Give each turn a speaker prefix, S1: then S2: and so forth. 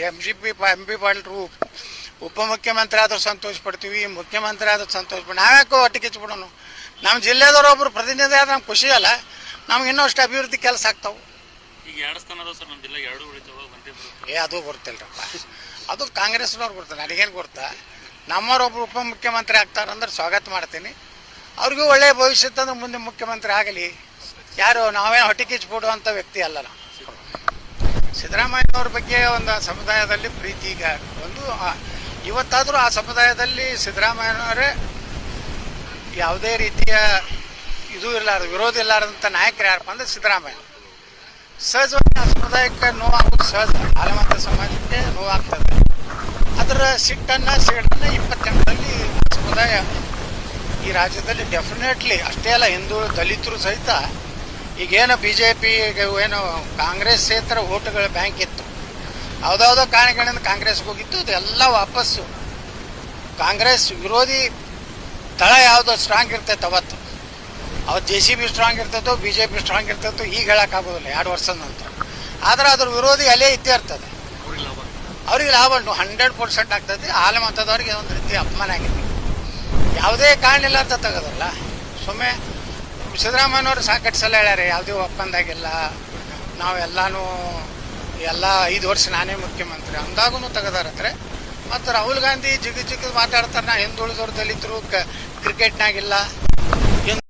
S1: M P ಪಾಟೀಲ್ರು ಉಪಮುಖ್ಯಮಂತ್ರಿ ಆದರೂ ಸಂತೋಷ ಪಡ್ತೀವಿ, ಮುಖ್ಯಮಂತ್ರಿ ಆದರೂ ಸಂತೋಷ ಪಡ್ತೀವಿ. ನಾವ್ಯಾಕೋ ಹೊಟ್ಟೆ ಕಿಚ್ಬಿಡೋಣ? ನಮ್ಮ ಜಿಲ್ಲೆದವ್ರು ಒಬ್ಬರು ಪ್ರತಿನಿಧಿ ಆದ್ರೆ ನಮ್ಗೆ ಖುಷಿ ಅಲ್ಲ, ನಮ್ಗೆ ಇನ್ನಷ್ಟು ಅಭಿವೃದ್ಧಿ ಕೆಲಸ ಆಗ್ತಾವೆ.
S2: ಈಗ 2 ಸ್ಥಾನ ಅದಾವ ಸರ್ ನಮ್ಮ ಜಿಲ್ಲೆ, 2 ಉಳಿತಾವ, ಒಂದೇ ಬರುತ್ತೆ.
S1: ಅದು ಗೊತ್ತಿಲ್ಲರಪ್ಪ, ಅದು ಕಾಂಗ್ರೆಸ್ನವ್ರು ಗೊತ್ತಾ, ನನಗೇನು ಗೊತ್ತಾ? ನಮ್ಮವರೊಬ್ಬರು ಉಪಮುಖ್ಯಮಂತ್ರಿ ಆಗ್ತಾರಂದ್ರೆ ಸ್ವಾಗತ ಮಾಡ್ತೀನಿ. ಅವ್ರಿಗೂ ಒಳ್ಳೆಯ ಭವಿಷ್ಯತ್ತು ಅಂದ್ರೆ ಮುಂದೆ ಮುಖ್ಯಮಂತ್ರಿ ಆಗಲಿ. ಯಾರು ನಾವೇನು ಹೊಟ್ಟೆ ಕಿಚ್ಬಿಡುವಂಥ ವ್ಯಕ್ತಿ ಅಲ್ಲ. ನಾವು ಸಿದ್ದರಾಮಯ್ಯನವ್ರ ಬಗ್ಗೆ ಒಂದು ಸಮುದಾಯದಲ್ಲಿ ಪ್ರೀತಿ ಈಗ ಒಂದು ಇವತ್ತಾದರೂ ಆ ಸಮುದಾಯದಲ್ಲಿ ಸಿದ್ದರಾಮಯ್ಯನವರೇ ಯಾವುದೇ ರೀತಿಯ ಇದು ಇರಲಾರ್ದು, ವಿರೋಧ ಇರಲಾರ್ದಂಥ ನಾಯಕರು ಯಾರಪ್ಪ ಅಂದರೆ ಸಿದ್ದರಾಮಯ್ಯ. ಸಹಜವಾಗಿ ಆ ಸಮುದಾಯಕ್ಕೆ ನೋವಾಗೋದು ಸಹಜ, ಆಲಮತ ಸಮಾಜಕ್ಕೆ ನೋವಾಗ್ತದೆ. ಅದರ ಸಿಟ್ಟನ್ನು 28ರಲ್ಲಿ ಸಮುದಾಯ ಈ ರಾಜ್ಯದಲ್ಲಿ ಡೆಫಿನೆಟ್ಲಿ ಅಷ್ಟೇ ಅಲ್ಲ, ಹಿಂದೂ ದಲಿತರು ಸಹಿತ ಈಗೇನು BJP ಏನು ಕಾಂಗ್ರೆಸ್ ಕ್ಷೇತ್ರ ಓಟುಗಳ ಬ್ಯಾಂಕ್ ಇತ್ತು, ಯಾವುದಾವುದೋ ಕಾರಣಗಳಿಂದ ಕಾಂಗ್ರೆಸ್ಗೆ ಹೋಗಿತ್ತು, ಅದೆಲ್ಲ ವಾಪಸ್ಸು ಕಾಂಗ್ರೆಸ್ ವಿರೋಧಿ ತಳ ಯಾವುದೋ ಸ್ಟ್ರಾಂಗ್ ಇರ್ತೈತೆ ಅವತ್ತು JCB ಸ್ಟ್ರಾಂಗ್ ಇರ್ತೈತೋ, BJP ಸ್ಟ್ರಾಂಗ್ ಇರ್ತೈತೋ ಈಗ ಹೇಳೋಕ್ಕಾಗೋದಿಲ್ಲ 2 ವರ್ಷದ ನಂತರ. ಆದರೆ ಅದ್ರ ವಿರೋಧಿ ಅಲ್ಲೇ ಇದ್ದೇ ಇರ್ತದೆ. ಅವ್ರಿಗೆ ಲಾಭ 100% ಆಗ್ತದೆ. ಆಲಮತದವ್ರಿಗೆ ಒಂದು ರೀತಿ ಅಪಮಾನ ಆಗಿದೆ. ಯಾವುದೇ ಕಾರಣ ಇಲ್ಲ ಅಂತ ತೆಗೆದಲ್ಲ, ಸುಮ್ಮನೆ ಸಿದ್ದರಾಮಯ್ಯನವರು ಸಾಕಷ್ಟು ಸಲ ಹೇಳ್ಯಾರೆ ಯಾವುದೇ ಒಪ್ಪಂದ ಆಗಿಲ್ಲ, ನಾವೆಲ್ಲನೂ 5 ವರ್ಷ ನಾನೇ ಮುಖ್ಯಮಂತ್ರಿ ಅಂದಾಗೂ ತೆಗೆದಾರತ್ರೆ. ಮತ್ತು ರಾಹುಲ್ ಗಾಂಧಿ ಜಿಗಿದು ಮಾತಾಡ್ತಾರೆ, ನಾ ಹಿಂದುಳಿದವ್ರು ದಲಿತರು ಕ್ರಿಕೆಟ್ನಾಗಿಲ್ಲ,